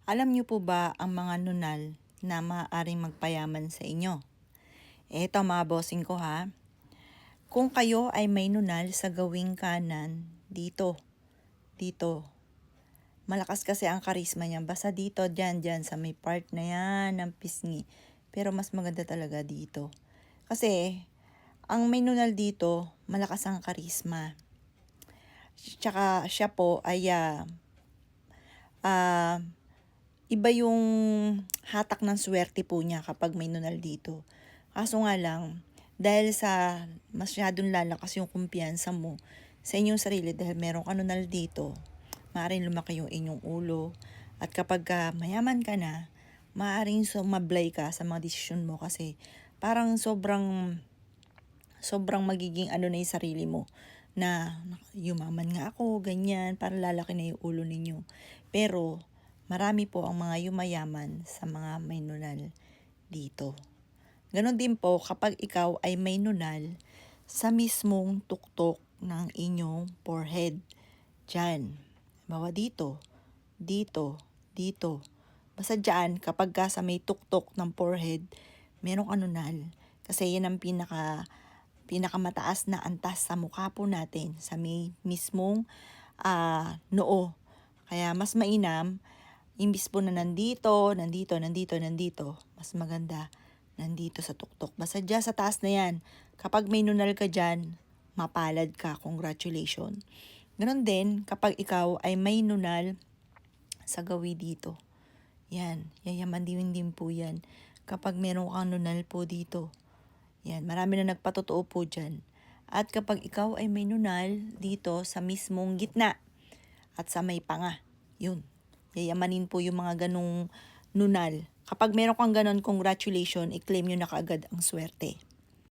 Alam niyo po ba ang mga nunal na maaaring magpayaman sa inyo? Eto mga bossing ko ha. Kung kayo ay may nunal sa gawing kanan, dito. Malakas kasi ang karisma niya. Basta dito, dyan, sa may part na yan ng pisngi. Pero mas maganda talaga dito. Kasi, ang may nunal dito, malakas ang karisma. Tsaka siya po ay iba yung hatak ng swerte po niya kapag may nunal dito. Kaso nga lang, dahil sa masyadong lalakas yung kumpiyansa mo sa inyong sarili dahil meron ka nunal dito, maaaring lumaki yung inyong ulo. At kapag mayaman ka na, maaaring sumablay ka sa mga desisyon mo kasi parang sobrang magiging na yung sarili mo na yumaman nga ako, ganyan, para lalaki na yung ulo ninyo. Pero marami po ang mga yumayaman sa mga may nunal dito. Ganon din po kapag ikaw ay may nunal sa mismong tuktok ng inyong forehead. Diyan. Bawa dito. Basta dyan, kapag ka sa may tuktok ng forehead, merong nunal. Kasi yan ang pinakamataas na antas sa mukha po natin, sa may mismong noo. Kaya mas mainam, imbis po na nandito, mas maganda nandito sa tuktok. Basta dyan sa taas na yan, kapag may nunal ka dyan, mapalad ka, congratulations. Ganon din, kapag ikaw ay may nunal sa gawi dito. Yan, yayaman din po yan. Kapag meron kang nunal po dito. Yan, marami na nagpatotoo po dyan. At kapag ikaw ay may nunal dito sa mismong gitna at sa may panga, yun, yayamanin po yung mga ganong nunal. Kapag meron kang ganon, congratulations, i-claim nyo na kaagad ang swerte.